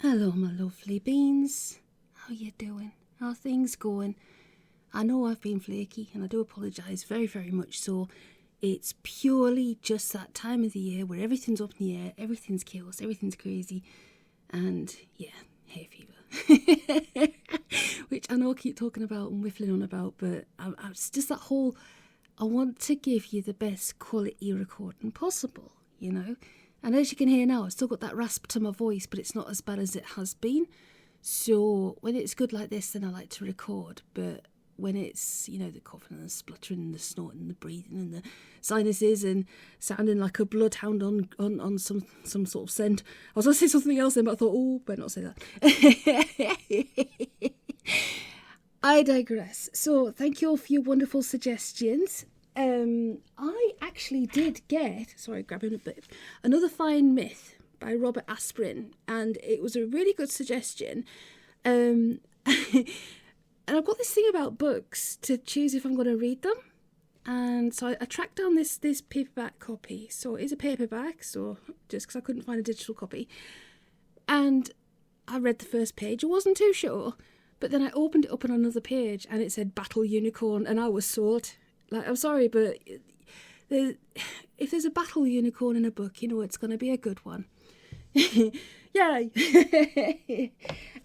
Hello, my lovely beans. How you doing? How are things going? I know I've been flaky, and I do apologise very, very much so. It's purely just that time of the year where everything's up in the air, everything's chaos, everything's crazy, and yeah, hay fever. Which I know I keep talking about and whiffling on about, but it's just that whole, I want to give you the best quality recording possible, you know? And as you can hear now, I've still got that rasp to my voice, but it's not as bad as it has been. So when it's good like this, then I like to record. But when it's, you know, the coughing and the spluttering and the snorting and the breathing and the sinuses and sounding like a bloodhound on some sort of scent. I was going to say something else then, but I thought, oh, better not say that. I digress. So thank you all for your wonderful suggestions. I actually did get, sorry, grabbing a bit, Another Fine Myth by Robert Asprin, and it was a really good suggestion. And I've got this thing about books to choose if I'm going to read them. And so I tracked down this paperback copy. So it is a paperback, so just because I couldn't find a digital copy. And I read the first page. I wasn't too sure, but then I opened it up on another page and it said Battle Unicorn, and I was sold. Like, I'm sorry, but if there's a battle unicorn in a book, you know it's going to be a good one. Yay!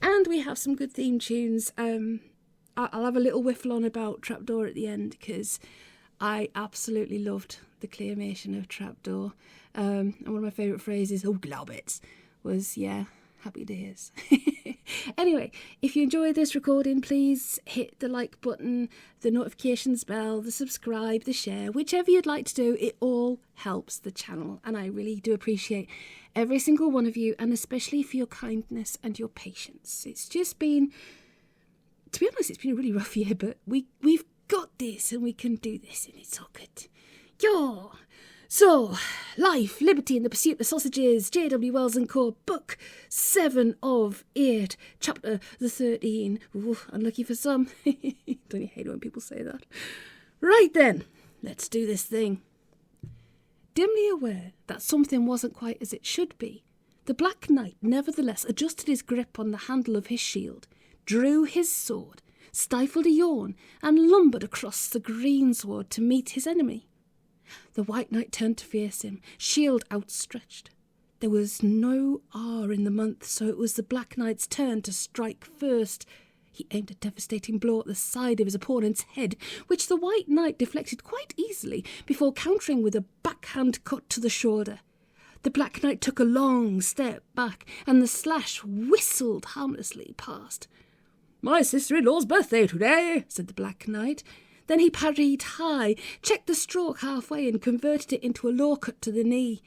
And we have some good theme tunes. I'll have a little whiffle on about Trapdoor at the end, because I absolutely loved the claymation of Trapdoor. And one of my favourite phrases, oh, globbits, was, yeah, happy days. Anyway, if you enjoyed this recording, please hit the like button, the notifications bell, the subscribe, the share, whichever you'd like to do. It all helps the channel, and I really do appreciate every single one of you, and especially for your kindness and your patience. It's just been, to be honest, it's been a really rough year, but we've got this, and we can do this, and it's all good. Yeah. So, Life, Liberty and the Pursuit of Sausages, J.W. Wells & Co., Book 7 of 8, Chapter the 13. Ooh, unlucky for some. Don't you hate it when people say that? Right then, let's do this thing. Dimly aware that something wasn't quite as it should be, the Black Knight nevertheless adjusted his grip on the handle of his shield, drew his sword, stifled a yawn, and lumbered across the greensward to meet his enemy. The White Knight turned to face him, shield outstretched. There was no R in the month, so it was the Black Knight's turn to strike first. He aimed a devastating blow at the side of his opponent's head, which the White Knight deflected quite easily before countering with a backhand cut to the shoulder. The Black Knight took a long step back, and the slash whistled harmlessly past. "My sister-in-law's birthday today," said the Black Knight. Then he parried high, checked the stroke halfway, and converted it into a low cut to the knee.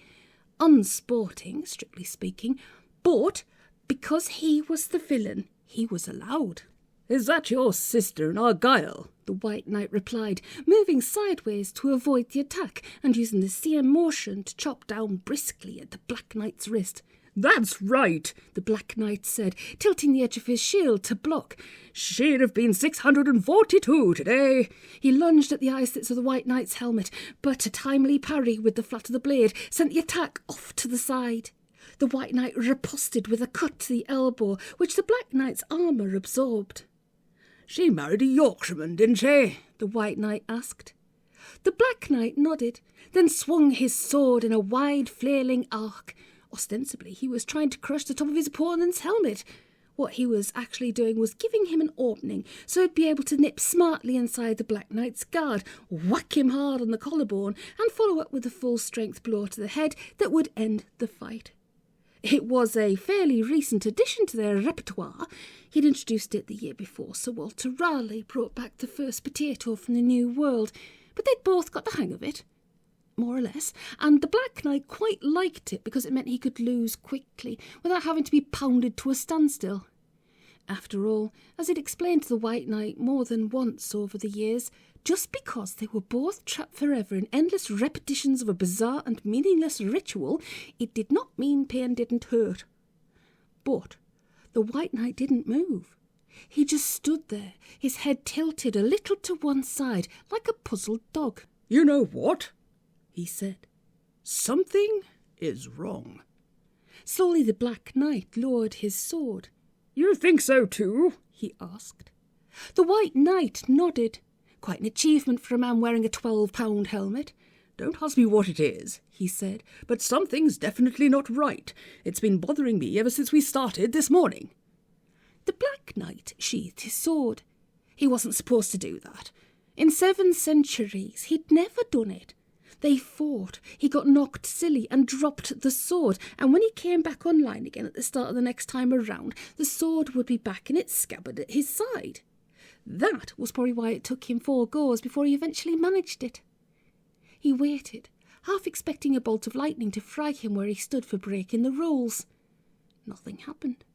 Unsporting, strictly speaking, but because he was the villain, he was allowed. "Is that your sister in Argyle?" the White Knight replied, moving sideways to avoid the attack and using the same motion to chop down briskly at the Black Knight's wrist. "That's right," the Black Knight said, tilting the edge of his shield to block. "She'd have been 642 today." He lunged at the eye slits of the White Knight's helmet, but a timely parry with the flat of the blade sent the attack off to the side. The White Knight riposted with a cut to the elbow, which the Black Knight's armour absorbed. "She married a Yorkshireman, didn't she?" the White Knight asked. The Black Knight nodded, then swung his sword in a wide flailing arc. Ostensibly, he was trying to crush the top of his opponent's helmet. What he was actually doing was giving him an opening so he'd be able to nip smartly inside the Black Knight's guard, whack him hard on the collarbone, and follow up with a full-strength blow to the head that would end the fight. It was a fairly recent addition to their repertoire. He'd introduced it the year before Sir Walter Raleigh brought back the first potato from the New World, but they'd both got the hang of it, more or less, and the Black Knight quite liked it because it meant he could lose quickly without having to be pounded to a standstill. After all, as he'd explained to the White Knight more than once over the years, just because they were both trapped forever in endless repetitions of a bizarre and meaningless ritual, it did not mean pain didn't hurt. But the White Knight didn't move. He just stood there, his head tilted a little to one side, like a puzzled dog. "You know what?" he said. "Something is wrong." Slowly the Black Knight lowered his sword. "You think so too?" he asked. The White Knight nodded. Quite an achievement for a man wearing a 12-pound helmet. "Don't ask me what it is," he said, "but something's definitely not right. It's been bothering me ever since we started this morning." The Black Knight sheathed his sword. He wasn't supposed to do that. In 7 centuries, he'd never done it. They fought, he got knocked silly and dropped the sword, and when he came back online again at the start of the next time around, the sword would be back in its scabbard at his side. That was probably why it took him 4 goes before he eventually managed it. He waited, half expecting a bolt of lightning to frag him where he stood for breaking the rules. Nothing happened.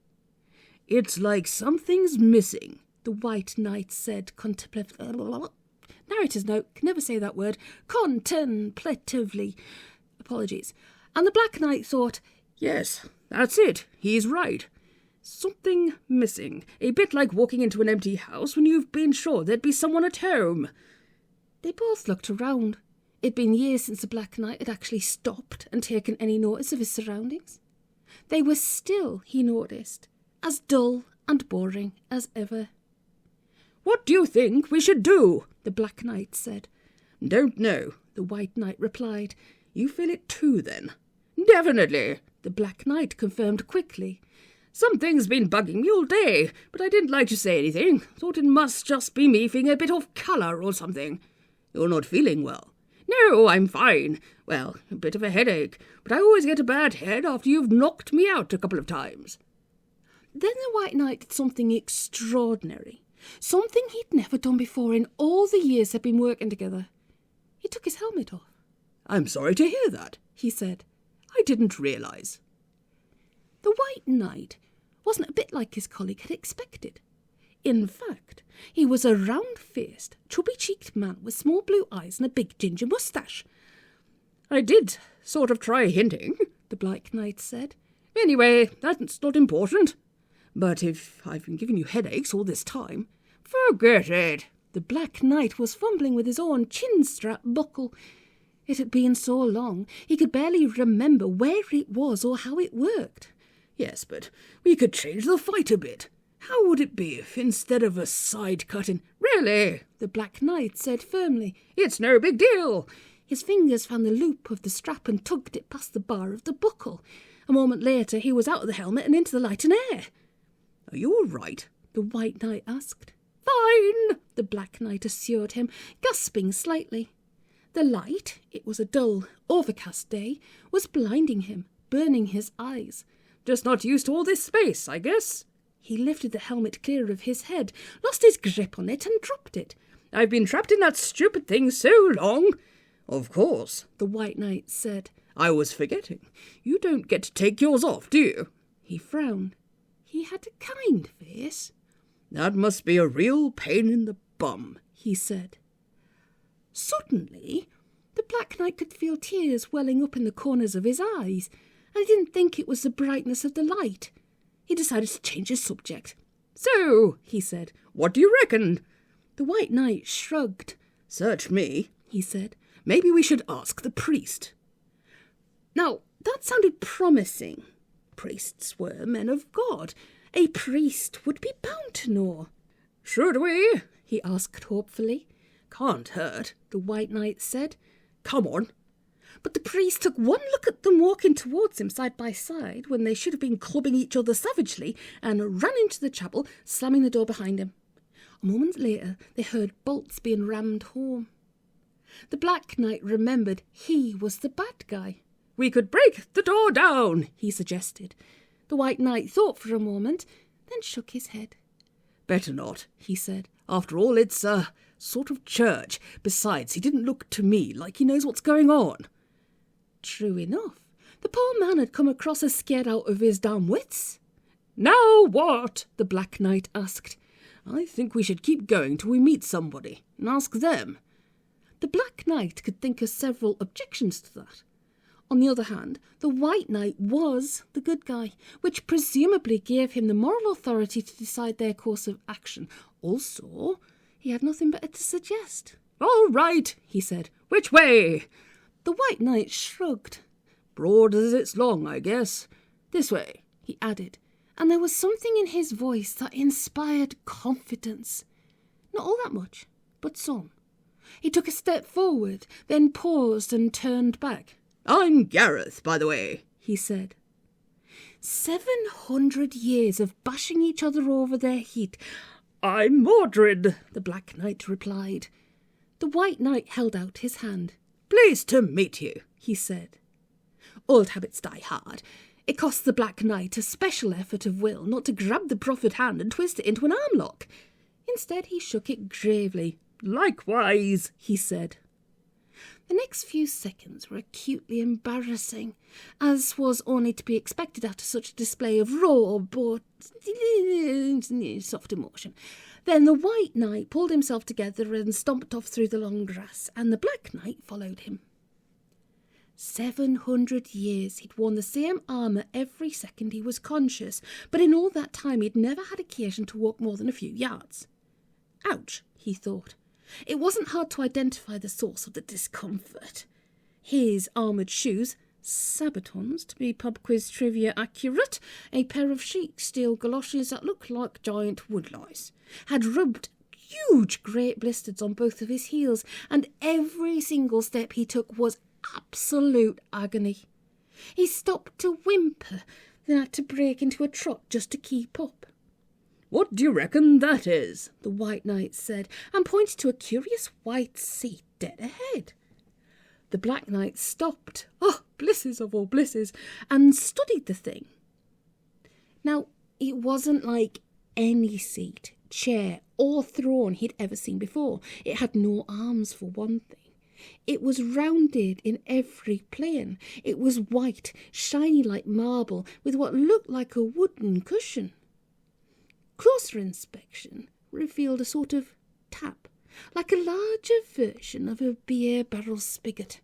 "It's like something's missing," the White Knight said Narrator's note, can never say that word. Contemplatively. Apologies. And the Black Knight thought, "Yes, that's it. He's right. Something missing. A bit like walking into an empty house when you've been sure there'd be someone at home." They both looked around. It'd been years since the Black Knight had actually stopped and taken any notice of his surroundings. They were still, he noticed, as dull and boring as ever. "What do you think we should do?" the Black Knight said. "Don't know," the White Knight replied. "You feel it too, then?" "Definitely," the Black Knight confirmed quickly. "Something's been bugging me all day, but I didn't like to say anything. Thought it must just be me feeling a bit off colour or something." "You're not feeling well?" "No, I'm fine. Well, a bit of a headache, but I always get a bad head after you've knocked me out a couple of times." Then the White Knight did something extraordinary. Something he'd never done before in all the years they'd been working together. He took his helmet off. "I'm sorry to hear that," he said. "I didn't realise." The White Knight wasn't a bit like his colleague had expected. In fact, he was a round-faced, chubby-cheeked man with small blue eyes and a big ginger moustache. "I did sort of try hinting," the Black Knight said. "Anyway, that's not important. But if I've been giving you headaches all this time..." "Forget it." The Black Knight was fumbling with his own chin-strap buckle. It had been so long, he could barely remember where it was or how it worked. "Yes, but we could change the fight a bit. How would it be if instead of a side cutting..." "Really," the Black Knight said firmly. "It's no big deal." His fingers found the loop of the strap and tugged it past the bar of the buckle. A moment later, he was out of the helmet and into the light and air. "Are you all right?" the White Knight asked. "Fine," the Black Knight assured him, gasping slightly. The light, it was a dull, overcast day, was blinding him, burning his eyes. "Just not used to all this space, I guess." He lifted the helmet clear of his head, lost his grip on it and dropped it. "I've been trapped in that stupid thing so long." "Of course," the White Knight said. "I was forgetting. You don't get to take yours off, do you?" He frowned. He had a kind face. "That must be a real pain in the bum," he said. Suddenly, the Black Knight could feel tears welling up in the corners of his eyes, and he didn't think it was the brightness of the light. He decided to change his subject. "So," he said, "what do you reckon?" The White Knight shrugged. "Search me," he said. "Maybe we should ask the priest." Now, that sounded promising. Priests were men of God. A priest would be bound to know. "Should we?" he asked hopefully. "Can't hurt," the White Knight said. "Come on." But the priest took one look at them walking towards him side by side when they should have been clubbing each other savagely and ran into the chapel, slamming the door behind him. A moment later, they heard bolts being rammed home. The Black Knight remembered he was the bad guy. "We could break the door down," he suggested. The White Knight thought for a moment, then shook his head. "Better not," he said. "After all, it's a sort of church. Besides, he didn't look to me like he knows what's going on." True enough. The poor man had come across as scared out of his damn wits. "Now what?" the Black Knight asked. "I think we should keep going till we meet somebody and ask them." The Black Knight could think of several objections to that. On the other hand, the White Knight was the good guy, which presumably gave him the moral authority to decide their course of action. Also, he had nothing better to suggest. "All right," he said. "Which way?" The White Knight shrugged. "Broad as it's long, I guess." This way," he added, and there was something in his voice that inspired confidence. Not all that much, but some. He took a step forward, then paused and turned back. "I'm Gareth, by the way," he said. 700 years of bashing each other over their heat. "I'm Mordred," the Black Knight replied. The White Knight held out his hand. "Pleased to meet you," he said. Old habits die hard. It cost the Black Knight a special effort of will not to grab the proffered hand and twist it into an arm lock. Instead, he shook it gravely. "Likewise," he said. The next few seconds were acutely embarrassing, as was only to be expected after such a display of raw but soft emotion. Then the White Knight pulled himself together and stomped off through the long grass, and the Black Knight followed him. 700 years he'd worn the same armour every second he was conscious, but in all that time he'd never had occasion to walk more than a few yards. Ouch, he thought. It wasn't hard to identify the source of the discomfort. His armoured shoes, sabatons to be pub quiz trivia accurate, a pair of chic steel galoshes that looked like giant woodlice, had rubbed huge great blisters on both of his heels, and every single step he took was absolute agony. He stopped to whimper, then had to break into a trot just to keep up. "What do you reckon that is?" the White Knight said, and pointed to a curious white seat dead ahead. The Black Knight stopped, blisses of all blisses, and studied the thing. Now, it wasn't like any seat, chair, or throne he'd ever seen before. It had no arms, for one thing. It was rounded in every plane. It was white, shiny like marble, with what looked like a wooden cushion. Closer inspection revealed a sort of tap, like a larger version of a beer barrel spigot,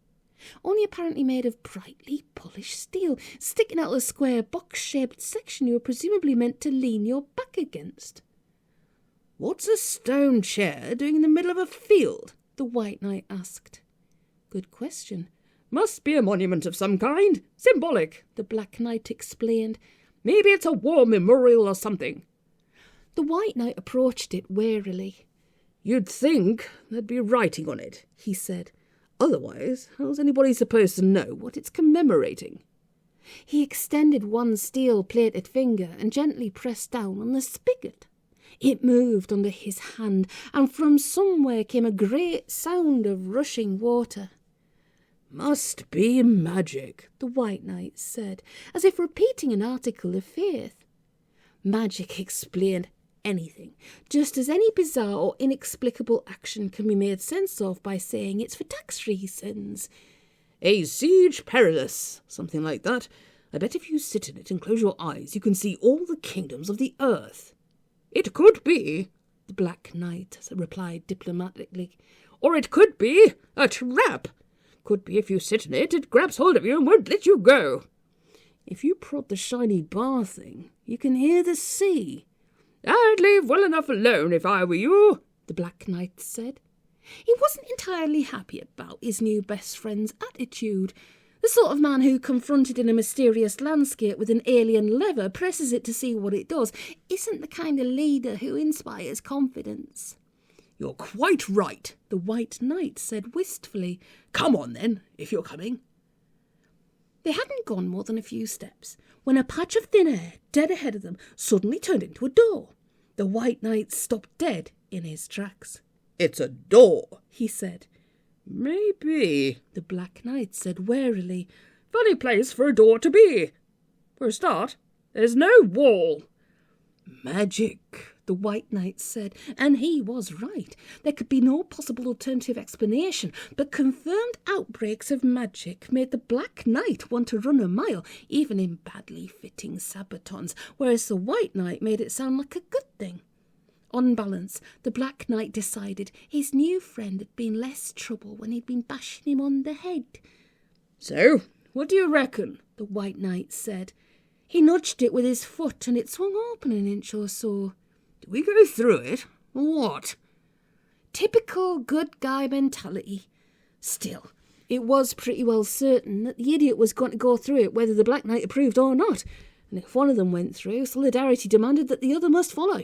only apparently made of brightly polished steel, sticking out a square box-shaped section you were presumably meant to lean your back against. "What's a stone chair doing in the middle of a field?" the White Knight asked. Good question. "Must be a monument of some kind. Symbolic," the Black Knight explained. "Maybe it's a war memorial or something." The White Knight approached it warily. "You'd think there'd be writing on it," he said. "Otherwise, how's anybody supposed to know what it's commemorating?" He extended one steel-plated finger and gently pressed down on the spigot. It moved under his hand, and from somewhere came a great sound of rushing water. "Must be magic," the White Knight said, as if repeating an article of faith. Magic explained anything, just as any bizarre or inexplicable action can be made sense of by saying it's for tax reasons. "A siege perilous," something like that. "I bet if you sit in it and close your eyes, you can see all the kingdoms of the earth." "It could be," the Black Knight replied diplomatically. "Or it could be a trap. Could be if you sit in it, it grabs hold of you and won't let you go. If you prod the shiny bar thing, you can hear the sea." "I'd leave well enough alone if I were you," the Black Knight said. He wasn't entirely happy about his new best friend's attitude. The sort of man who, confronted in a mysterious landscape with an alien lever, presses it to see what it does, isn't the kind of leader who inspires confidence. "You're quite right," the White Knight said wistfully. "Come on then, if you're coming." They hadn't gone more than a few steps when a patch of thin air dead ahead of them suddenly turned into a door. The White Knight stopped dead in his tracks. "It's a door," he said. "Maybe," the Black Knight said warily. "Funny place for a door to be. For a start, there's no wall." "Magic," the White Knight said, and he was right. There could be no possible alternative explanation, but confirmed outbreaks of magic made the Black Knight want to run a mile, even in badly fitting sabatons, whereas the White Knight made it sound like a good thing. On balance, the Black Knight decided his new friend had been less trouble when he'd been bashing him on the head. "So, what do you reckon?" the White Knight said. He nudged it with his foot and it swung open an inch or so. "Do we go through it, or what?" Typical good guy mentality. Still, it was pretty well certain that the idiot was going to go through it whether the Black Knight approved or not. and if one of them went through, solidarity demanded that the other must follow.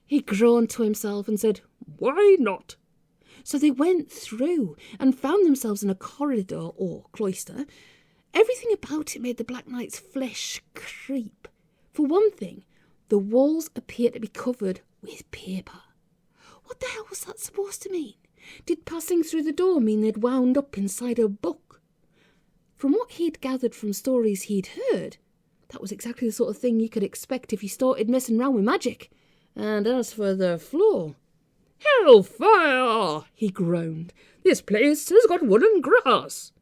He groaned to himself and said, "Why not?" So they went through and found themselves in a corridor or cloister. Everything about it made the Black Knight's flesh creep. For one thing, the walls appeared to be covered with paper. What the hell was that supposed to mean? Did passing through the door mean they'd wound up inside a book? From what he'd gathered from stories he'd heard, that was exactly the sort of thing you could expect if you started messing around with magic. And as for the floor, "Hellfire!" he groaned. "This place has got wood and grass."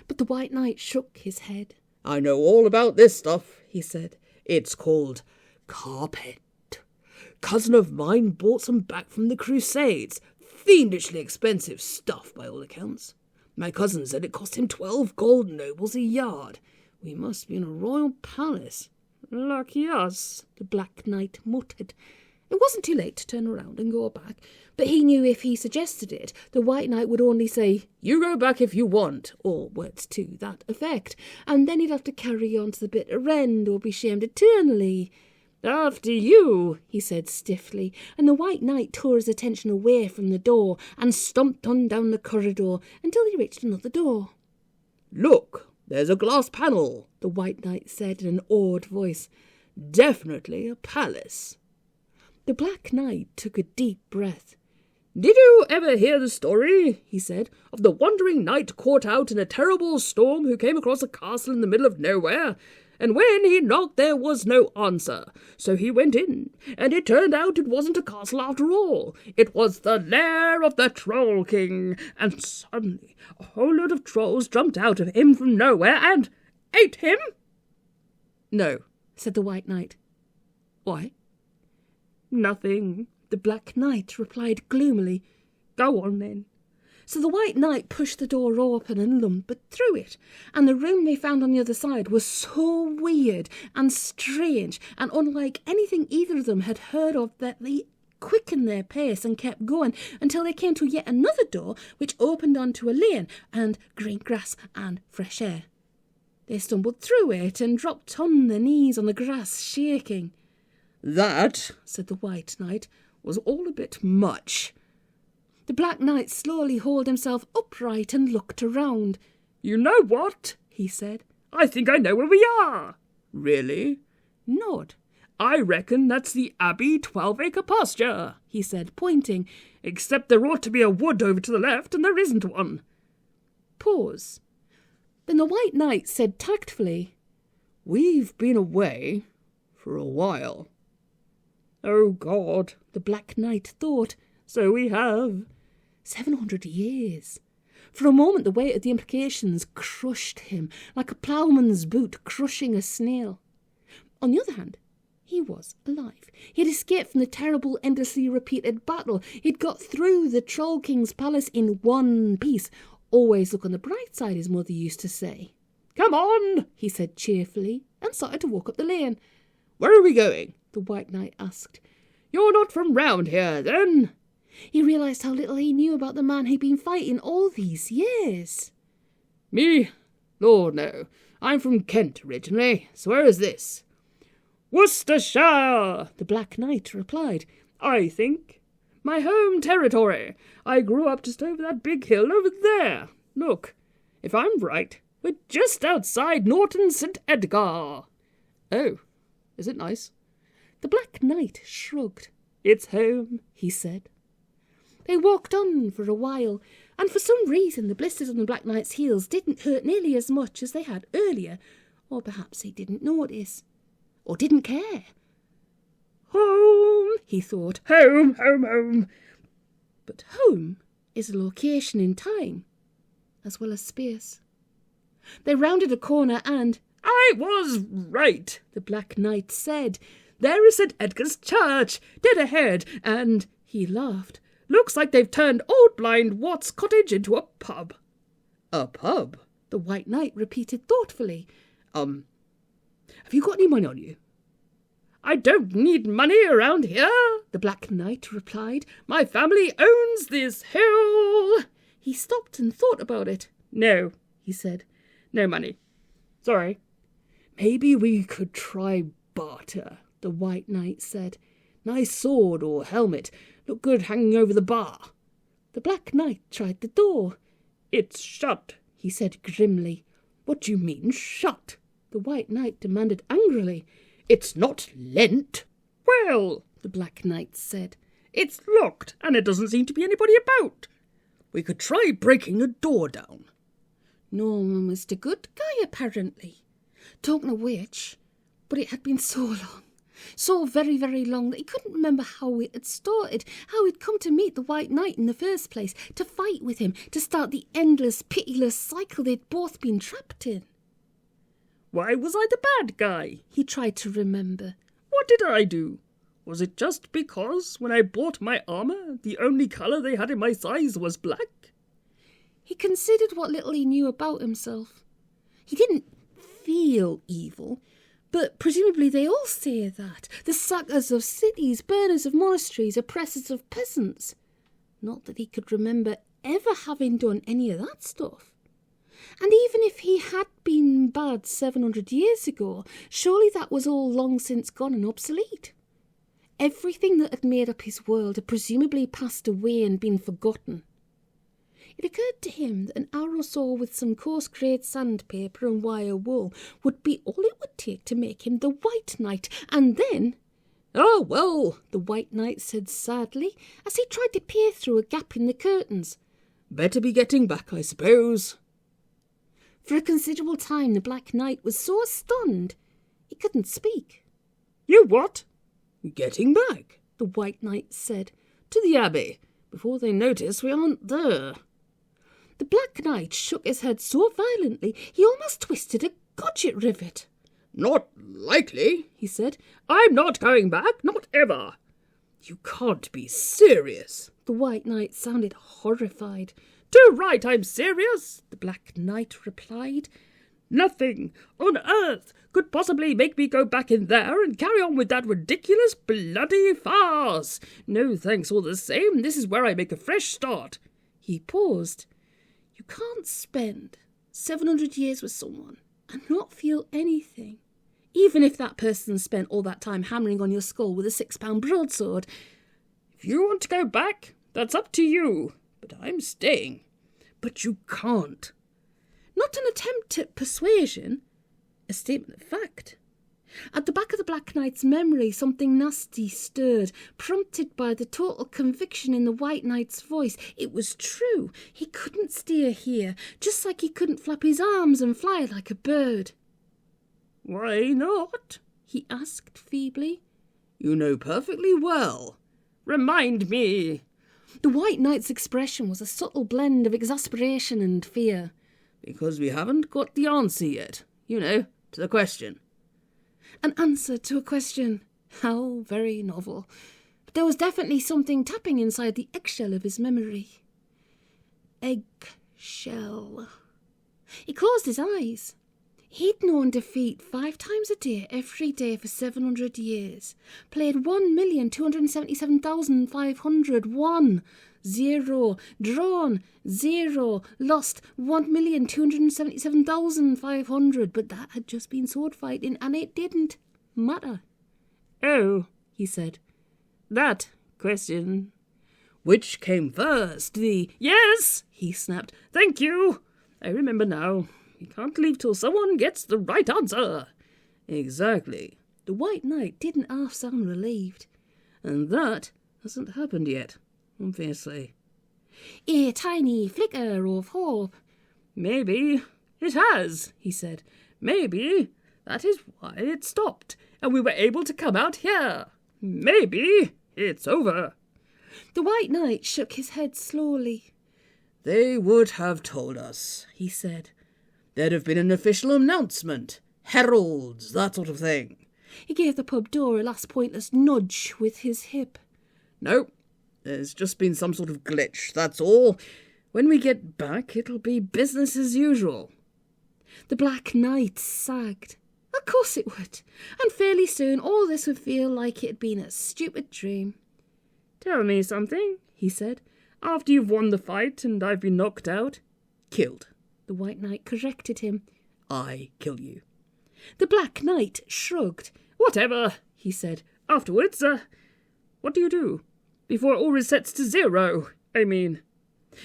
But the White Knight shook his head. "I know all about this stuff," he said. "It's called carpet. Cousin of mine bought some back from the Crusades. Fiendishly expensive stuff by all accounts. My cousin said it cost him 12 gold nobles a yard. We must be in a royal palace." "Lucky us," the Black Knight muttered. It wasn't too late to turn around and go back, but he knew if he suggested it, the White Knight would only say, "You go back if you want," or words to that effect, and then he'd have to carry on to the bitter end or be shamed eternally. "After you," he said stiffly, and the White Knight tore his attention away from the door and stomped on down the corridor until he reached another door. "Look, there's a glass panel," the White Knight said in an awed voice. "Definitely a palace." The Black Knight took a deep breath. "Did you ever hear the story," he said, "of the wandering knight caught out in a terrible storm who came across a castle in the middle of nowhere? And when he knocked there was no answer. So he went in, and it turned out it wasn't a castle after all. It was the lair of the Troll King. And suddenly a whole load of trolls jumped out of him from nowhere and ate him?" "No," said the White Knight. "Why?" "Nothing," the Black Knight replied gloomily. "Go on then." So the White Knight pushed the door open and lumbered through it, and the room they found on the other side was so weird and strange and unlike anything either of them had heard of that they quickened their pace and kept going until they came to yet another door which opened onto a lane and green grass and fresh air. They stumbled through it and dropped on their knees on the grass, shaking. "That," said the White Knight, "was all a bit much." The Black Knight slowly hauled himself upright and looked around. "You know what?" he said. "I think I know where we are." "Really?" "Nod." "I reckon that's the Abbey 12-acre pasture," he said, pointing, "except there ought to be a wood over to the left, and there isn't one." Pause. Then the White Knight said tactfully, "We've been away for a while." "Oh God," the Black Knight thought, "so we have." 700 years. For a moment the weight of the implications crushed him, like a ploughman's boot crushing a snail. On the other hand, he was alive. He had escaped from the terrible, endlessly repeated battle. He'd got through the Troll King's palace in one piece. Always look on the bright side, his mother used to say. "Come on," he said cheerfully, and started to walk up the lane. "Where are we going?" the White Knight asked. "You're not from round here, then?" He realised how little he knew about the man he'd been fighting all these years. "Me? Lord, no. I'm from Kent originally, so where is this?" "Worcestershire," the Black Knight replied. "I think. My home territory. I grew up just over that big hill over there. Look, if I'm right, we're just outside Norton St. Edgar." "Oh, is it nice?" The Black Knight shrugged. "It's home," he said. They walked on for a while, and for some reason the blisters on the Black Knight's heels didn't hurt nearly as much as they had earlier, or perhaps he didn't notice, or didn't care. "Home," he thought. "Home, home, home." But home is a location in time, as well as space. They rounded a corner and, "I was right," the Black Knight said. "There is St. Edgar's Church, dead ahead, and," he laughed, "looks like they've turned old blind Watts' cottage into a pub." "A pub?" the White Knight repeated thoughtfully. Have you got any money on you?" "I don't need money around here," the Black Knight replied. "My family owns this hill." He stopped and thought about it. "No," he said. "No money. Sorry." Maybe we could try barter, the White Knight said. Nice sword or helmet, look good hanging over the bar. The Black Knight tried the door. It's shut, he said grimly. What do you mean, shut? The White Knight demanded angrily. It's not lent. Well, the Black Knight said, it's locked, and there doesn't seem to be anybody about. We could try breaking a door down. Norman was the good guy, apparently. Talking of which, but it had been so long, so very, very long, that he couldn't remember how it had started, how he'd come to meet the White Knight in the first place, to fight with him, to start the endless, pitiless cycle they'd both been trapped in. Why was I the bad guy? He tried to remember. What did I do? Was it just because, when I bought my armour, the only colour they had in my size was black? He considered what little he knew about himself. He didn't feel evil, but presumably they all say that. The sackers of cities, burners of monasteries, oppressors of peasants. Not that he could remember ever having done any of that stuff. And even if he had been bad 700 years ago, surely that was all long since gone and obsolete. Everything that had made up his world had presumably passed away and been forgotten. It occurred to him that an arrow saw with some coarse-grained sandpaper and wire wool would be all it would take to make him the White Knight, and then... "Oh, well," the White Knight said sadly, as he tried to peer through a gap in the curtains. "Better be getting back, I suppose." For a considerable time the Black Knight was so stunned he couldn't speak. "You what?" "Getting back," the White Knight said, "to the Abbey, before they notice we aren't there." The Black Knight shook his head so violently he almost twisted a gudget rivet. "Not likely," he said. "I'm not going back, not ever." "You can't be serious." The White Knight sounded horrified. "Too right, I'm serious," the Black Knight replied. "Nothing on earth could possibly make me go back in there and carry on with that ridiculous bloody farce. No thanks all the same, this is where I make a fresh start." He paused. You can't spend 700 years with someone and not feel anything, even if that person spent all that time hammering on your skull with a 6-pound broadsword. "If you want to go back, that's up to you, but I'm staying." "But you can't." Not an attempt at persuasion, a statement of fact. At the back of the Black Knight's memory, something nasty stirred, prompted by the total conviction in the White Knight's voice. It was true. He couldn't stay here, just like he couldn't flap his arms and fly like a bird. "Why not?" he asked feebly. "You know perfectly well." "Remind me." The White Knight's expression was a subtle blend of exasperation and fear. "Because we haven't got the answer yet, you know, to the question." An answer to a question. How very novel. But there was definitely something tapping inside the eggshell of his memory. Eggshell. He closed his eyes. He'd known defeat 5 times a day, every day for 700 years. Played 1,277,501. 0. Drawn. 0. Lost 1,277,500. But that had just been sword fighting, and it didn't matter. "Oh," he said. "That question. Which came first? The..." "Yes," he snapped. "Thank you. I remember now. You can't leave till someone gets the right answer." "Exactly." The White Knight didn't half sound relieved. "And that hasn't happened yet, obviously." A tiny flicker of hope. "Maybe it has," he said. "Maybe that is why it stopped, and we were able to come out here. Maybe it's over." The White Knight shook his head slowly. "They would have told us," he said. "There'd have been an official announcement, heralds, that sort of thing." He gave the pub door a last pointless nudge with his hip. "No, there's just been some sort of glitch, that's all. When we get back, it'll be business as usual." The Black Knight sagged. Of course it would. And fairly soon all this would feel like it had been a stupid dream. "Tell me something," he said. "After you've won the fight and I've been knocked out." "Killed," the White Knight corrected him. "I kill you." The Black Knight shrugged. Whatever, he said. Afterwards, what do you do? Before it all resets to 0, I mean.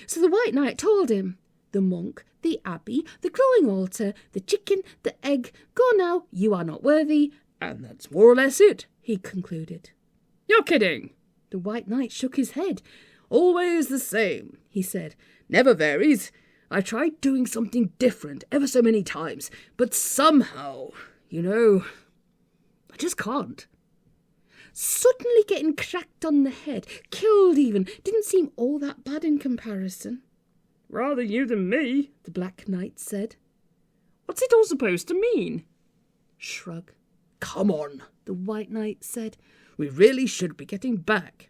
So the White Knight told him. The monk, the abbey, the glowing altar, the chicken, the egg. Go now, you are not worthy. And that's more or less it, he concluded. You're kidding. The White Knight shook his head. Always the same, he said. Never varies. I tried doing something different ever so many times, but somehow, I just can't. Suddenly getting cracked on the head, killed even, didn't seem all that bad in comparison. Rather you than me, the Black Knight said. What's it all supposed to mean? Shrug. Come on, the White Knight said. We really should be getting back.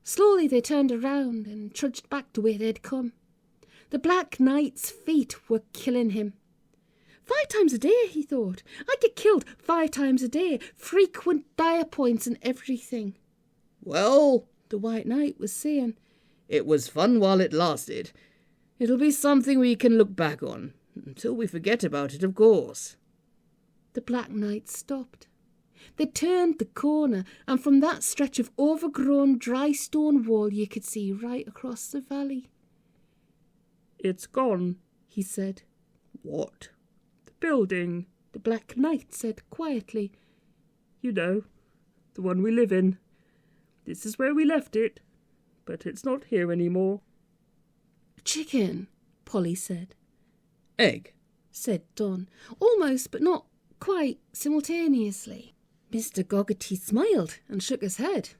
Slowly they turned around and trudged back to where they'd come. The Black Knight's feet were killing him. 5 times a day, he thought. I get killed 5 times a day. Frequent dire points and everything. Well, the White Knight was saying, it was fun while it lasted. It'll be something we can look back on. Until we forget about it, of course. The Black Knight stopped. They turned the corner, and from that stretch of overgrown dry stone wall you could see right across the valley. It's gone, he said. What? The building, the Black Knight said quietly. The one we live in. This is where we left it, but it's not here anymore. Chicken, Polly said. Egg, said Don, almost but not quite simultaneously. Mr. Goggerty smiled and shook his head.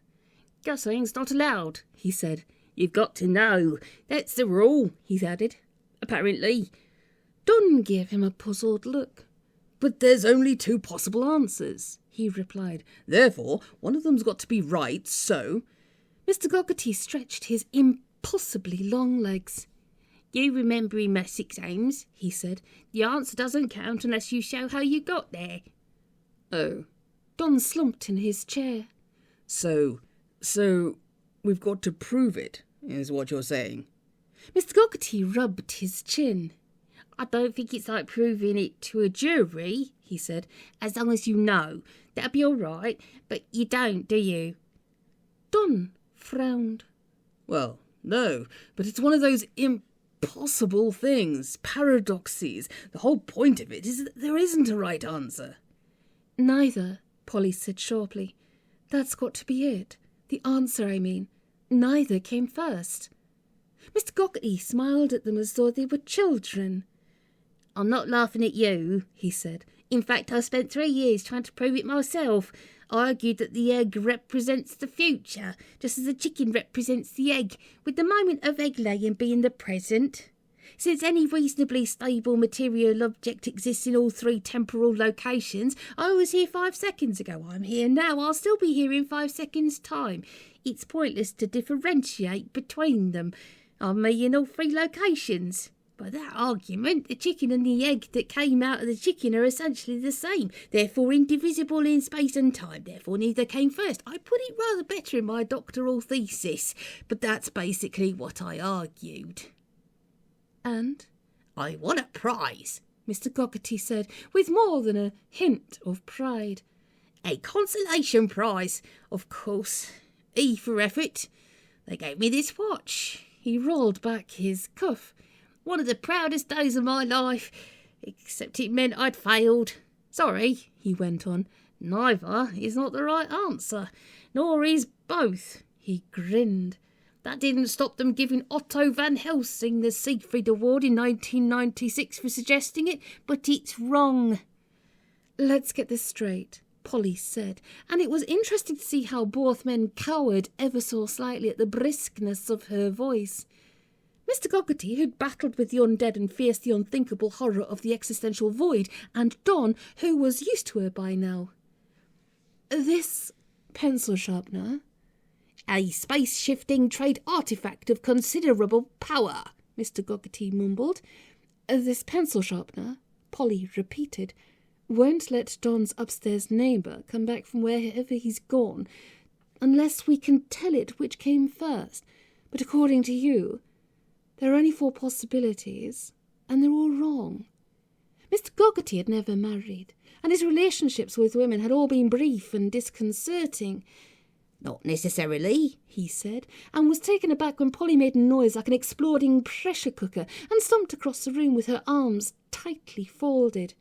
Gussying's not allowed, he said. You've got to know. That's the rule, he added. Apparently. Don gave him a puzzled look. But there's only 2 possible answers, he replied. Therefore, one of them's got to be right, so... Mr. Goggerty stretched his impossibly long legs. You remember in maths exams, he said. The answer doesn't count unless you show how you got there. Oh. Don slumped in his chair. So, we've got to prove it, is what you're saying. Mr. Goggerty rubbed his chin. I don't think it's like proving it to a jury, he said, as long as you know. That'll be all right, but you don't, do you? Don frowned. Well, no, but it's one of those impossible things, paradoxes. The whole point of it is that there isn't a right answer. Neither, Polly said sharply. That's got to be it. The answer, I mean. Neither came first. Mr. Goggerty smiled at them as though they were children. I'm not laughing at you, he said. In fact, I spent 3 years trying to prove it myself. I argued that the egg represents the future, just as the chicken represents the egg, with the moment of egg laying being the present. Since any reasonably stable material object exists in all 3 temporal locations, I was here 5 seconds ago, I'm here now, I'll still be here in 5 seconds' time. It's pointless to differentiate between them. I'm me in all 3 locations. By that argument, the chicken and the egg that came out of the chicken are essentially the same, therefore indivisible in space and time, therefore neither came first. I put it rather better in my doctoral thesis, but that's basically what I argued. And? I won a prize, Mr. Goggerty said, with more than a hint of pride. A consolation prize, of course. E for effort. They gave me this watch. He rolled back his cuff. One of the proudest days of my life, except it meant I'd failed. Sorry, he went on, neither is not the right answer, nor is both. He grinned. That didn't stop them giving Otto van Helsing the Siegfried Award in 1996 for suggesting it, but it's wrong. Let's get this straight, Polly said, and it was interesting to see how both men cowered ever so slightly at the briskness of her voice. Mr. Goggerty, who'd battled with the undead and faced the unthinkable horror of the existential void, and Don, who was used to her by now. This pencil sharpener? A space-shifting trade artifact of considerable power, Mr. Goggerty mumbled. This pencil sharpener, Polly repeated, won't let Don's upstairs neighbour come back from wherever he's gone, unless we can tell it which came first. But according to you, there are only 4 possibilities, and they're all wrong. Mr. Goggerty had never married, and his relationships with women had all been brief and disconcerting. "Not necessarily," he said, and was taken aback when Polly made a noise like an exploding pressure cooker and stomped across the room with her arms tightly folded.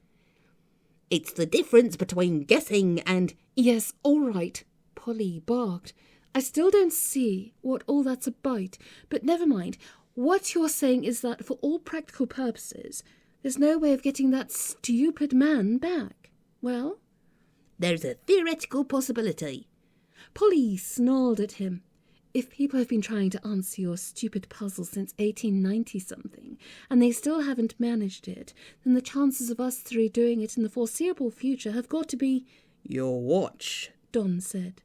"It's the difference between guessing and—" "Yes, all right," Polly barked. "I still don't see what all that's about, but never mind. What you're saying is that, for all practical purposes, there's no way of getting that stupid man back. Well?" "There's a theoretical possibility." Polly snarled at him. "If people have been trying to answer your stupid puzzle since 1890-something, and they still haven't managed it, then the chances of us three doing it in the foreseeable future have got to be—" "Your watch," Don said.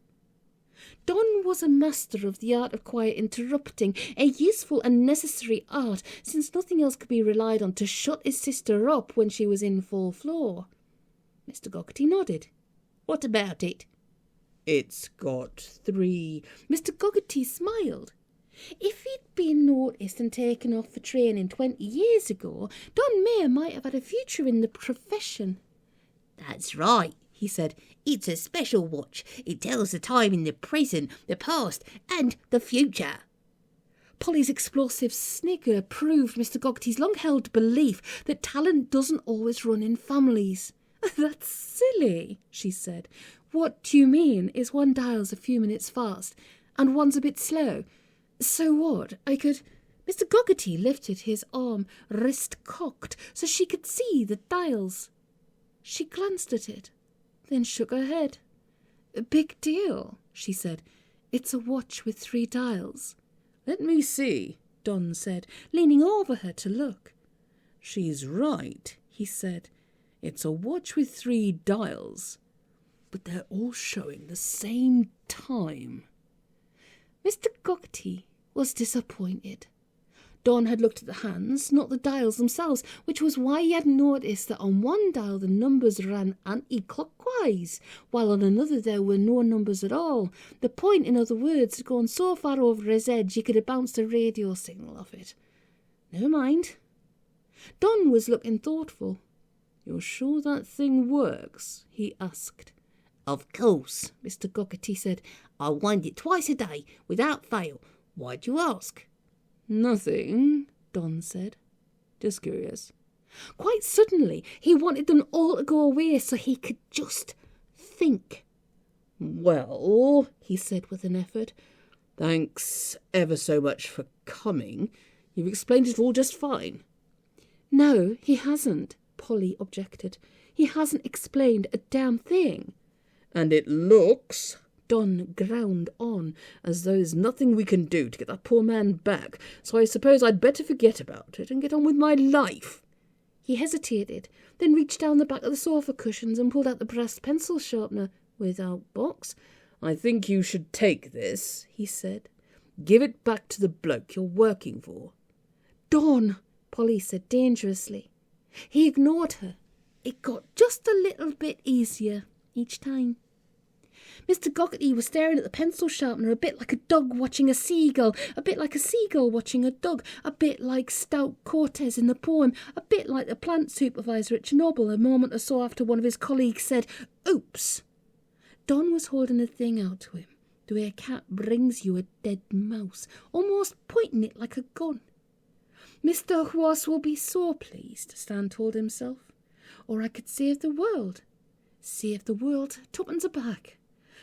Don was a master of the art of quiet interrupting, a useful and necessary art, since nothing else could be relied on to shut his sister up when she was in full floor. Mr. Goggety nodded. "What about it?" "It's got 3... Mr. Goggety smiled. If he'd been noticed and taken off for training 20 years ago, Don Mayer might have had a future in the profession. "That's right," he said. "It's a special watch. It tells the time in the present, the past, and the future." Polly's explosive snigger proved Mr. Goggety's long-held belief that talent doesn't always run in families. "That's silly," she said. "What do you mean is one dial's a few minutes fast, and one's a bit slow? So what? I could—" Mr. Goggety lifted his arm, wrist cocked, so she could see the dials. She glanced at it, then shook her head. "Big deal," she said. "It's a watch with 3 dials." "Let me see," Don said, leaning over her to look. "She's right," he said. "It's a watch with 3 dials. But they're all showing the same time." Mr. Goggety was disappointed. Don had looked at the hands, not the dials themselves, which was why he had noticed that on one dial the numbers ran anti-clockwise, while on another there were no numbers at all. The point, in other words, had gone so far over his edge he could have bounced a radio signal off it. Never mind. Don was looking thoughtful. "You're sure that thing works?" he asked. "Of course," Mr. Goggety said. "I wind it twice a day, without fail. Why'd you ask?" "Nothing," Don said. "Just curious." Quite suddenly, he wanted them all to go away so he could just think. "Well," he said with an effort, "thanks ever so much for coming. You've explained it all just fine." "No, he hasn't," Polly objected. "He hasn't explained a damn thing." "And it looks," Don ground on, "as though there's nothing we can do to get that poor man back, so I suppose I'd better forget about it and get on with my life." He hesitated, then reached down the back of the sofa cushions and pulled out the brass pencil sharpener without box. "I think you should take this," he said. "Give it back to the bloke you're working for." "Don," Polly said dangerously. He ignored her. It got just a little bit easier each time. Mr. Goggety was staring at the pencil sharpener a bit like a dog watching a seagull, a bit like a seagull watching a dog, a bit like Stout Cortez in the poem, a bit like the plant supervisor at Chernobyl a moment or so after one of his colleagues said, "Oops." Don was holding the thing out to him, the way a cat brings you a dead mouse, almost pointing it like a gun. "Mr. Horse will be so pleased," Stan told himself. "Or I could save the world. Save the world, tuppence a bag.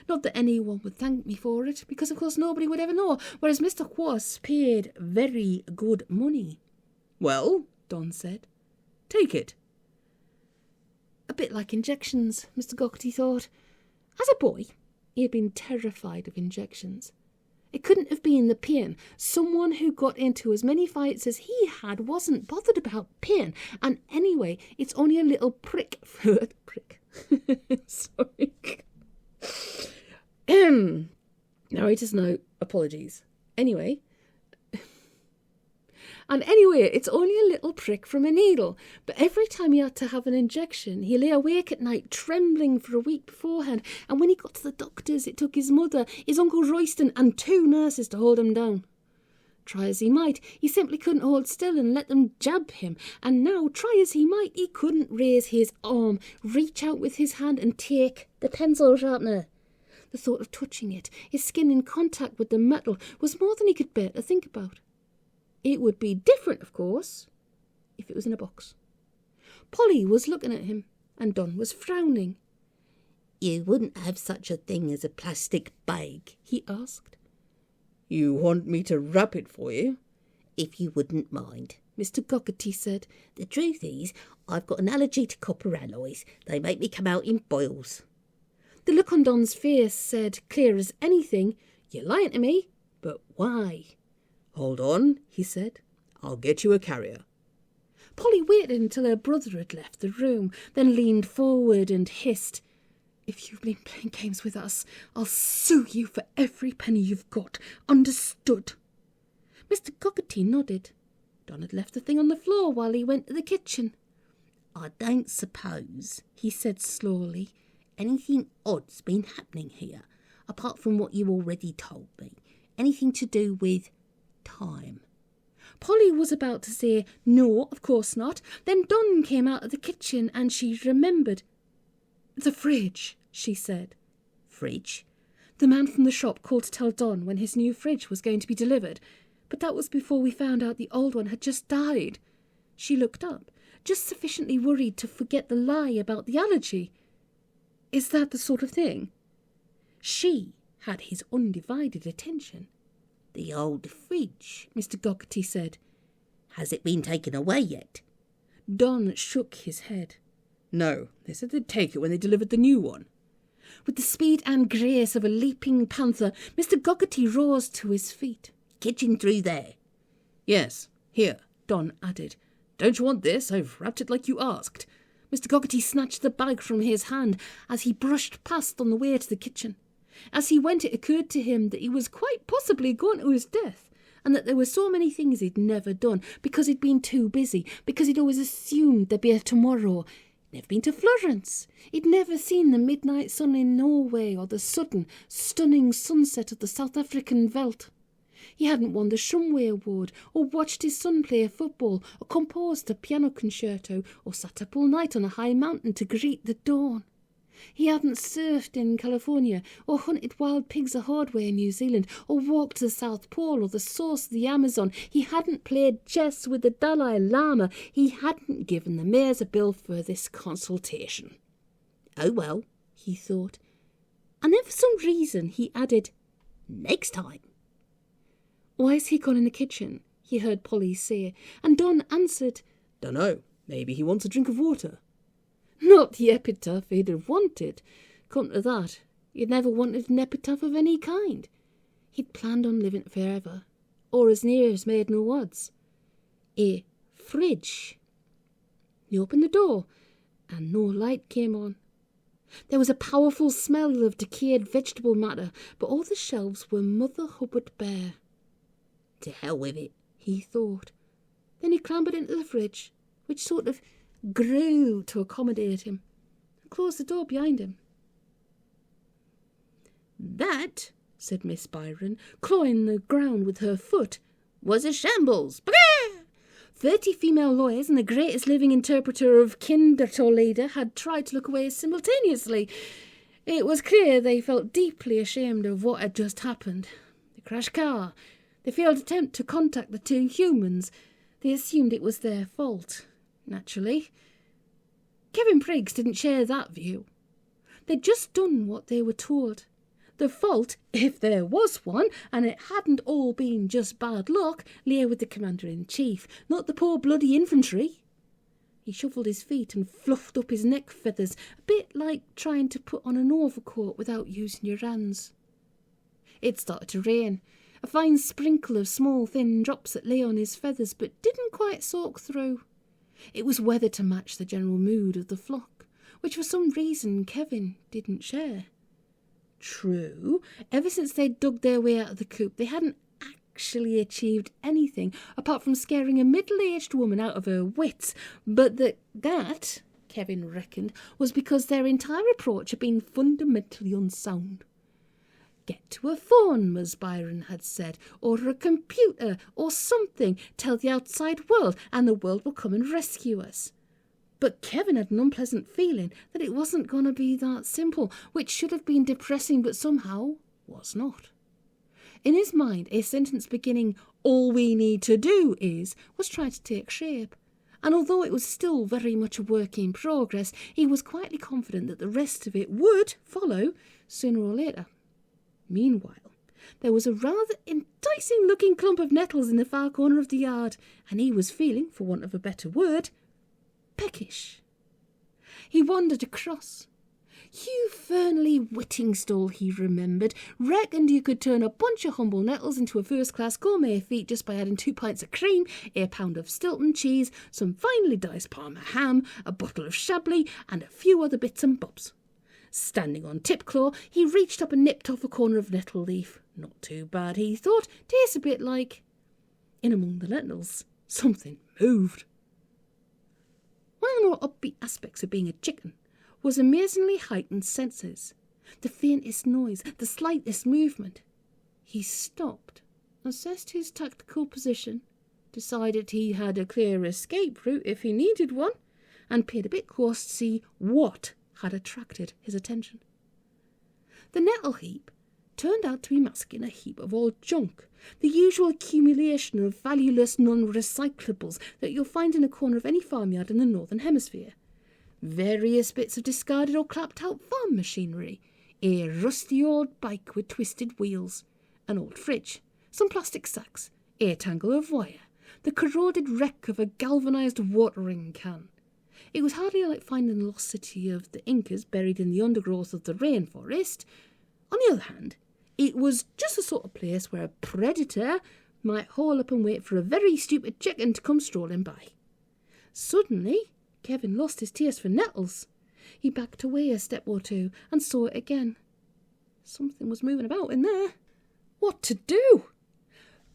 Not that anyone would thank me for it, because of course nobody would ever know, whereas Mr. Horse paid very good money." "Well," Don said, "take it." A bit like injections, Mr. Goggety thought. As a boy, he had been terrified of injections. It couldn't have been the pain. Someone who got into as many fights as he had wasn't bothered about pain. And anyway, it's only a little prick. Prick. Sorry. Narrator's note, apologies. Anyway, it's only a little prick from a needle. But every time he had to have an injection, he lay awake at night, trembling for a week beforehand. And when he got to the doctors, it took his mother, his Uncle Royston, and 2 nurses to hold him down. Try as he might, he simply couldn't hold still and let them jab him. And now, try as he might, he couldn't raise his arm, reach out with his hand and take the pencil sharpener. The thought of touching it, his skin in contact with the metal, was more than he could bear to think about. It would be different, of course, if it was in a box. Polly was looking at him, and Don was frowning. "You wouldn't have such a thing as a plastic bag?" he asked. "You want me to wrap it for you?" "If you wouldn't mind," Mr. Goggerty said. "The truth is, I've got an allergy to copper alloys. They make me come out in boils." The look on Don's face said, clear as anything, "You're lying to me, but why?" "Hold on," he said. "I'll get you a carrier." Polly waited until her brother had left the room, then leaned forward and hissed, "If you've been playing games with us, I'll sue you for every penny you've got. Understood?" Mr. Goggerty nodded. Don had left the thing on the floor while he went to the kitchen. "I don't suppose," he said slowly, "anything odd's been happening here, apart from what you already told me. Anything to do with time?" Polly was about to say, "No, of course not." Then Don came out of the kitchen and she remembered. "The fridge," she said. "Fridge?" "The man from the shop called to tell Don when his new fridge was going to be delivered. But that was before we found out the old one had just died." She looked up, just sufficiently worried to forget the lie about the allergy. "Is that the sort of thing?" She had his undivided attention. "The old fridge," Mr. Goggerty said. "Has it been taken away yet?" Don shook his head. "No, they said they'd take it when they delivered the new one." With the speed and grace of a leaping panther, Mr. Goggerty rose to his feet. "Kitchen through there." "Yes, here," Don added. "Don't you want this? I've wrapped it like you asked." Mr. Goggerty snatched the bag from his hand as he brushed past on the way to the kitchen. As he went, it occurred to him that he was quite possibly going to his death, and that there were so many things he'd never done because he'd been too busy, because he'd always assumed there'd be a tomorrow. He'd never been to Florence. He'd never seen the midnight sun in Norway or the sudden, stunning sunset of the South African veldt. He hadn't won the Shumway Award, or watched his son play football, or composed a piano concerto, or sat up all night on a high mountain to greet the dawn. He hadn't surfed in California, or hunted wild pigs a hard way in New Zealand, or walked to the South Pole or the source of the Amazon. He hadn't played chess with the Dalai Lama. He hadn't given the mayor's a bill for this consultation. "Oh well," he thought. And then for some reason he added, "Next time." "Why is he gone in the kitchen?" he heard Polly say, and Don answered, "Dunno, maybe he wants a drink of water." Not the epitaph he'd have wanted. Come to that, he'd never wanted an epitaph of any kind. He'd planned on living forever, or as near as made no odds. A fridge. He opened the door, and no light came on. There was a powerful smell of decayed vegetable matter, but all the shelves were Mother Hubbard bare. "To hell with it," he thought. Then he clambered into the fridge, which sort of grew to accommodate him, and closed the door behind him. "That," said Miss Byron, clawing the ground with her foot, "was a shambles." 30 female lawyers and the greatest living interpreter of Kindertolleder had tried to look away simultaneously. It was clear they felt deeply ashamed of what had just happened. The crashed car, the failed attempt to contact the two humans. They assumed it was their fault. Naturally. Kevin Briggs didn't share that view. They'd just done what they were told. The fault, if there was one, and it hadn't all been just bad luck, lay with the Commander-in-Chief, not the poor bloody infantry. He shuffled his feet and fluffed up his neck feathers, a bit like trying to put on an overcoat without using your hands. It started to rain, a fine sprinkle of small thin drops that lay on his feathers but didn't quite soak through. It was weather to match the general mood of the flock, which for some reason Kevin didn't share. True, ever since they'd dug their way out of the coop, they hadn't actually achieved anything apart from scaring a middle-aged woman out of her wits, but that, Kevin reckoned, was because their entire approach had been fundamentally unsound. Get to a phone, Ms. Byron had said, or a computer, or something. Tell the outside world, and the world will come and rescue us. But Kevin had an unpleasant feeling that it wasn't going to be that simple, which should have been depressing, but somehow was not. In his mind, a sentence beginning, "All we need to do is," was trying to take shape. And although it was still very much a work in progress, he was quietly confident that the rest of it would follow sooner or later. Meanwhile, there was a rather enticing-looking clump of nettles in the far corner of the yard, and he was feeling, for want of a better word, peckish. He wandered across. Hugh Fernley Whittingstall, he remembered, reckoned you could turn a bunch of humble nettles into a first-class gourmet feat just by adding 2 pints of cream, a pound of Stilton cheese, some finely diced Parma ham, a bottle of Chablis, and a few other bits and bobs. Standing on tipclaw, he reached up and nipped off a corner of nettle leaf. Not too bad, he thought. Tastes a bit like... In among the nettles, something moved. One of the more upbeat aspects of being a chicken was amazingly heightened senses. The faintest noise, the slightest movement. He stopped, assessed his tactical position, decided he had a clear escape route if he needed one, and paid a bit close to see what had attracted his attention. The nettle heap turned out to be masking a heap of old junk, the usual accumulation of valueless non-recyclables that you'll find in a corner of any farmyard in the Northern Hemisphere. Various bits of discarded or clapped-out farm machinery, a rusty old bike with twisted wheels, an old fridge, some plastic sacks, a tangle of wire, the corroded wreck of a galvanised watering can. It was hardly like finding the lost city of the Incas buried in the undergrowth of the rainforest. On the other hand, it was just the sort of place where a predator might haul up and wait for a very stupid chicken to come strolling by. Suddenly, Kevin lost his taste for nettles. He backed away a step or two and saw it again. Something was moving about in there. What to do?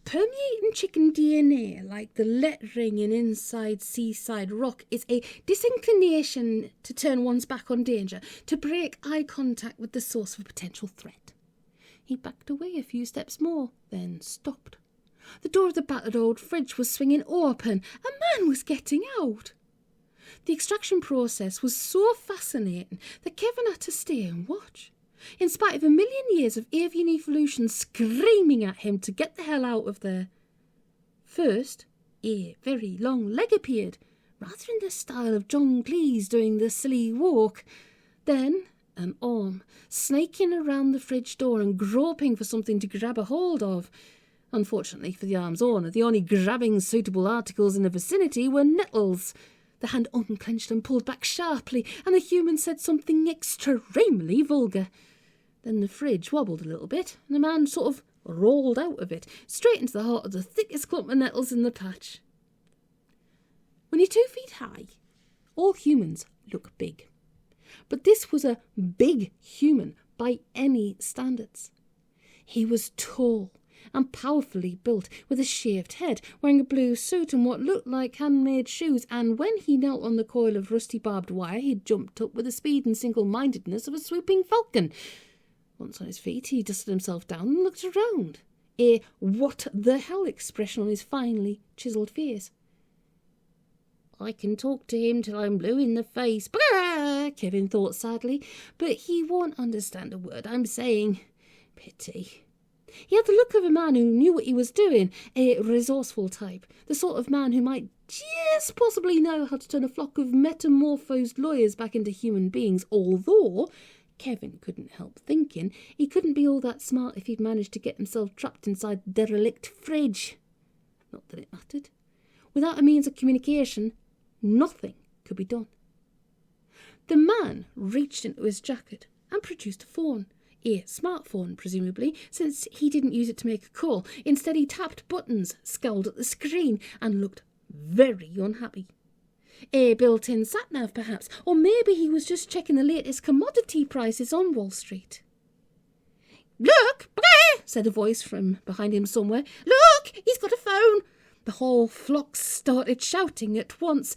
Permeating chicken DNA, like the lettering in inside seaside rock, is a disinclination to turn one's back on danger, to break eye contact with the source of a potential threat. He backed away a few steps more, then stopped. The door of the battered old fridge was swinging open. A man was getting out. The extraction process was so fascinating that Kevin had to stay and watch. In spite of a million years of avian evolution screaming at him to get the hell out of there. First, a very long leg appeared, rather in the style of John Cleese doing the silly walk. Then, an arm, snaking around the fridge door and groping for something to grab a hold of. Unfortunately for the arm's owner, the only grabbing suitable articles in the vicinity were nettles. The hand unclenched and pulled back sharply, and the human said something extremely vulgar. Then the fridge wobbled a little bit, and the man sort of rolled out of it, straight into the heart of the thickest clump of nettles in the patch. When you're 2 feet high, all humans look big. But this was a big human by any standards. He was tall and powerfully built, with a shaved head, wearing a blue suit and what looked like handmade shoes, and when he knelt on the coil of rusty barbed wire, he jumped up with the speed and single-mindedness of a swooping falcon. Once on his feet, he dusted himself down and looked around, a what-the-hell expression on his finely chiselled face. "I can talk to him till I'm blue in the face," Kevin thought sadly, "but he won't understand a word I'm saying. Pity." He had the look of a man who knew what he was doing, a resourceful type, the sort of man who might just possibly know how to turn a flock of metamorphosed lawyers back into human beings, although Kevin couldn't help thinking he couldn't be all that smart if he'd managed to get himself trapped inside the derelict fridge. Not that it mattered. Without a means of communication, nothing could be done. The man reached into his jacket and produced a phone. A smartphone, presumably, since he didn't use it to make a call. Instead, he tapped buttons, scowled at the screen, and looked very unhappy. A built-in sat-nav, perhaps, or maybe he was just checking the latest commodity prices on Wall Street. "Look!" said a voice from behind him somewhere. "Look! He's got a phone!" The whole flock started shouting at once.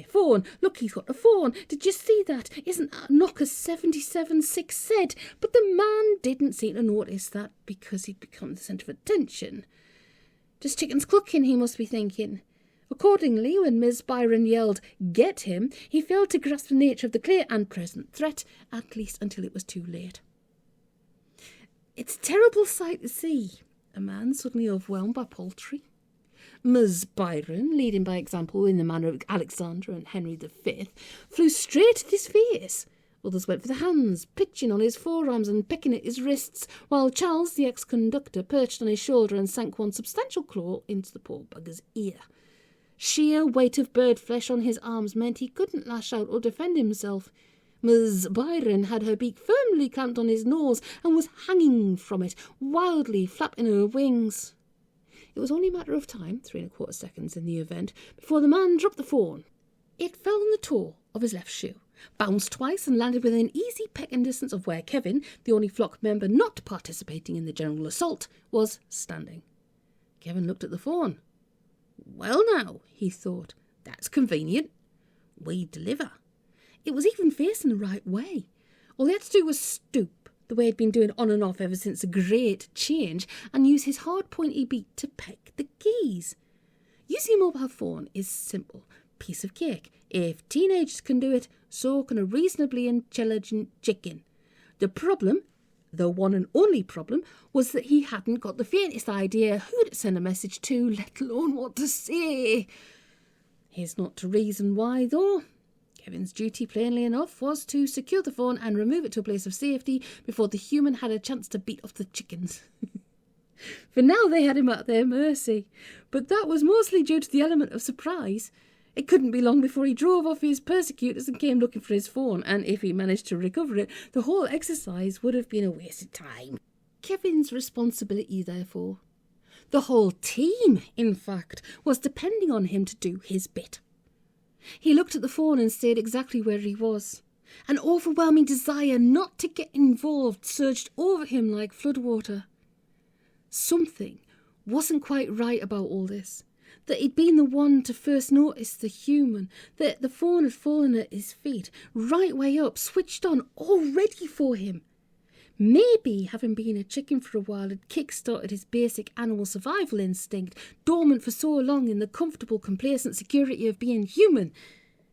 Fawn, look, he's got a fawn. Did you see that? Isn't that a knocker 77-6 said? But the man didn't seem to notice that because he'd become the centre of attention. Just chickens clucking, he must be thinking. Accordingly, when Miss Byron yelled, "Get him," he failed to grasp the nature of the clear and present threat, at least until it was too late. It's a terrible sight to see. A man suddenly overwhelmed by poultry. Miss Byron, leading by example in the manner of Alexander and Henry V, flew straight at his face. Others went for the hands, pitching on his forearms and pecking at his wrists, while Charles, the ex-conductor, perched on his shoulder and sank one substantial claw into the poor bugger's ear. Sheer weight of bird flesh on his arms meant he couldn't lash out or defend himself. Miss Byron had her beak firmly clamped on his nose and was hanging from it, wildly flapping her wings. It was only a matter of time, 3¼ seconds in the event, before the man dropped the fawn. It fell on the toe of his left shoe, bounced twice and landed within easy pecking distance of where Kevin, the only flock member not participating in the general assault, was standing. Kevin looked at the fawn. Well now, he thought, that's convenient. We deliver. It was even facing the right way. All he had to do was stoop, the way he'd been doing on and off ever since the Great Change, and use his hard pointy beak to peck the keys. Using a mobile phone is simple. Piece of cake. If teenagers can do it, so can a reasonably intelligent chicken. The problem, the one and only problem, was that he hadn't got the faintest idea who to send a message to, let alone what to say. Here's not to reason why, though. Kevin's duty, plainly enough, was to secure the phone and remove it to a place of safety before the human had a chance to beat off the chickens. For now they had him at their mercy, but that was mostly due to the element of surprise. It couldn't be long before he drove off his persecutors and came looking for his phone, and if he managed to recover it, the whole exercise would have been a waste of time. Kevin's responsibility, therefore, the whole team, in fact, was depending on him to do his bit. He looked at the phone and stayed exactly where he was. An overwhelming desire not to get involved surged over him like floodwater. Something wasn't quite right about all this. That he'd been the one to first notice the human, that the phone had fallen at his feet, right way up, switched on, all ready for him. Maybe, having been a chicken for a while, had kick-started his basic animal survival instinct, dormant for so long in the comfortable, complacent security of being human.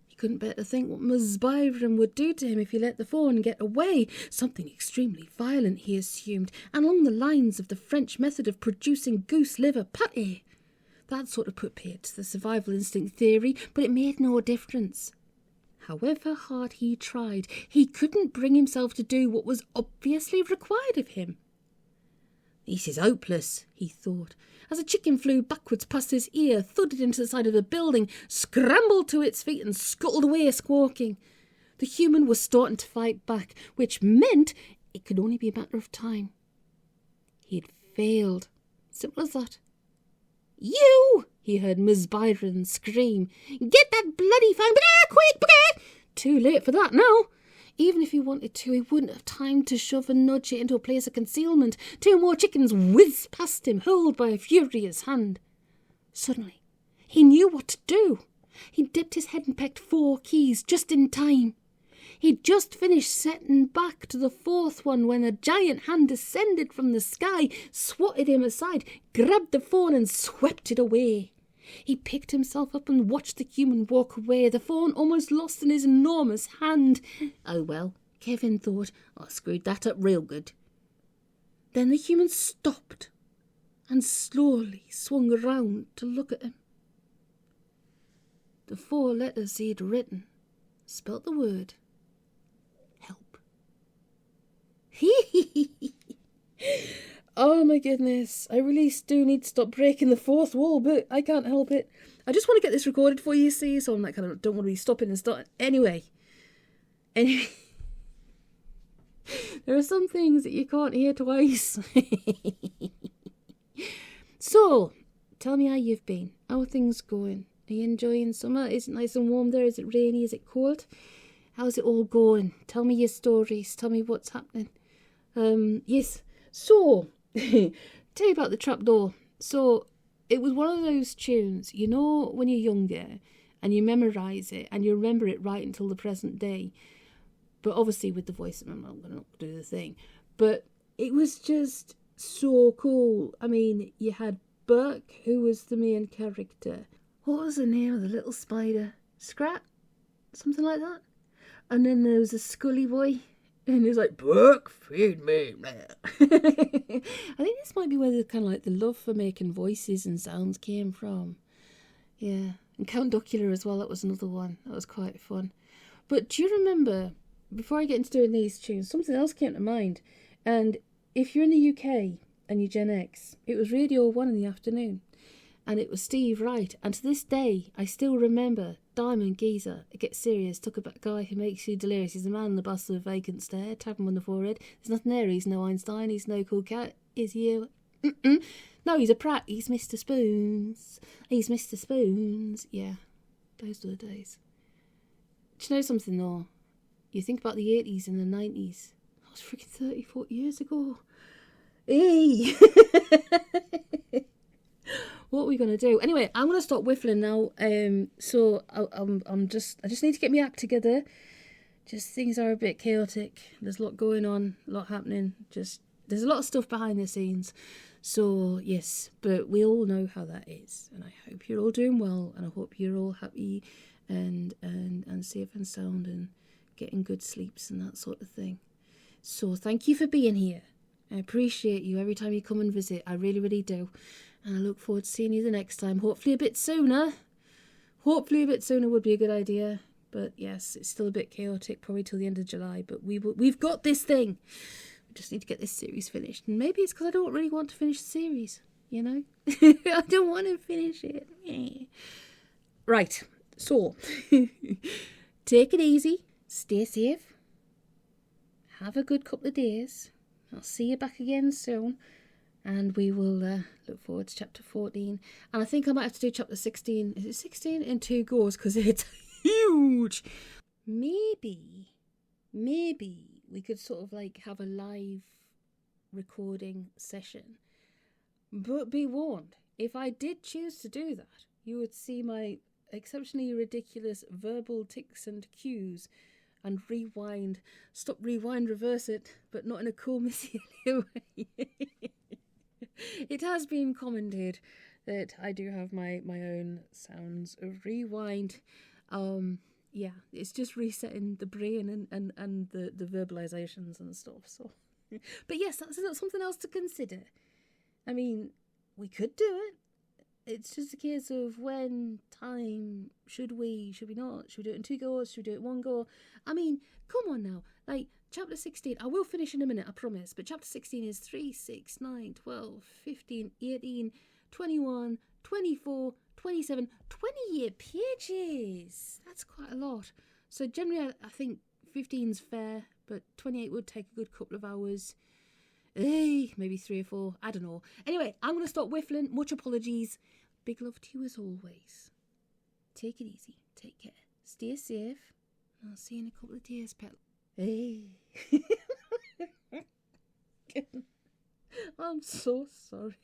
He couldn't bear to think what Miss Byron would do to him if he let the phone get away. Something extremely violent, he assumed, and along the lines of the French method of producing goose liver pâté. That sort of put paid to the survival instinct theory, but it made no difference. However hard he tried, he couldn't bring himself to do what was obviously required of him. This is hopeless, he thought, as a chicken flew backwards past his ear, thudded into the side of the building, scrambled to its feet and scuttled away squawking. The human was starting to fight back, which meant it could only be a matter of time. He had failed. Simple as that. "You!" he heard Miss Byron scream. "Get that bloody phone! Quick! Too late for that now. Even if he wanted to, he wouldn't have time to shove and nudge it into a place of concealment. 2 more chickens whizzed past him, hurled by a furious hand. Suddenly, he knew what to do. He dipped his head and pecked 4 keys just in time. He'd just finished setting back to the 4th one when a giant hand descended from the sky, swatted him aside, grabbed the phone and swept it away. He picked himself up and watched the human walk away, the phone almost lost in his enormous hand. Oh well, Kevin thought, I screwed that up real good. Then the human stopped and slowly swung around to look at him. The 4 letters he'd written spelt the word help. Oh my goodness, I really do need to stop breaking the 4th wall, but I can't help it. I just want to get this recorded for you, see, so I'm like, I don't want to be stopping and starting. Anyway, there are some things that you can't hear twice. So, tell me how you've been. How are things going? Are you enjoying summer? Is it nice and warm there? Is it rainy? Is it cold? How's it all going? Tell me your stories. Tell me what's happening. Yes. So, tell you about the trapdoor. So, it was one of those tunes, you know, when you're younger and you memorise it and you remember it right until the present day. But obviously with the voice, I'm not going to do the thing. But it was just so cool. I mean, you had Burke, who was the main character. What was the name of the little spider? Scrat? Something like that? And then there was a Scully boy. And he was like, Burke, feed me. I think this might be where the kind of like the love for making voices and sounds came from. Yeah. And Count Duckula as well, that was another one. That was quite fun. But do you remember, before I get into doing these tunes, something else came to mind. And if you're in the UK and you're Gen X, it was Radio 1 in the afternoon. And it was Steve Wright. And to this day, I still remember Diamond Geezer. It gets serious. Talk about a guy who makes you delirious. He's a man in the bust with a vacant stare. Tap him on the forehead. There's nothing there. He's no Einstein. He's no cool cat. Is he? No, he's a prat. He's Mr. Spoons. He's Mr. Spoons. Yeah, those were the days. Do you know something though? You think about the 80s and the 90s. That was freaking 30, 40 years ago. Hey! What are we gonna do? Anyway, I'm gonna stop whiffling now. So I just need to get my act together. Just things are a bit chaotic. There's a lot going on, a lot happening. Just there's a lot of stuff behind the scenes. So yes, but we all know how that is, and I hope you're all doing well, and I hope you're all happy and safe and sound and getting good sleeps and that sort of thing. So thank you for being here. I appreciate you every time you come and visit. I really, really do. And I look forward to seeing you the next time. Hopefully a bit sooner. Hopefully a bit sooner would be a good idea. But yes, it's still a bit chaotic, probably till the end of July. But we've got this thing. We just need to get this series finished. And maybe it's because I don't really want to finish the series, you know? I don't want to finish it. Right, so take it easy. Stay safe. Have a good couple of days. I'll see you back again soon. And we will look forward to chapter 14. And I think I might have to do chapter 16. Is it 16 in 2 goes? Because it's huge. Maybe we could sort of like have a live recording session. But be warned, if I did choose to do that, you would see my exceptionally ridiculous verbal tics and cues and rewind, stop, rewind, reverse it, but not in a cool messy way. It has been commented that I do have my own sounds of rewind. Yeah, it's just resetting the brain and the verbalizations and stuff. So, but yes, that's something else to consider. I mean, we could do it. It's just a case of when, time, should we not? Should we do it in 2 goes? Should we do it 1 go? I mean, come on now. Like, chapter 16, I will finish in a minute, I promise. But chapter 16 is 3, 6, 9, 12, 15, 18, 21, 24, 27, 28 pages. That's quite a lot. So generally, I think 15's fair, but 28 would take a good couple of hours. Maybe 3 or 4, I don't know. Anyway, I'm going to stop whiffling. Much apologies. Big love to you as always. Take it easy. Take care. Stay safe. I'll see you in a couple of days, pal. Hey. I'm so sorry.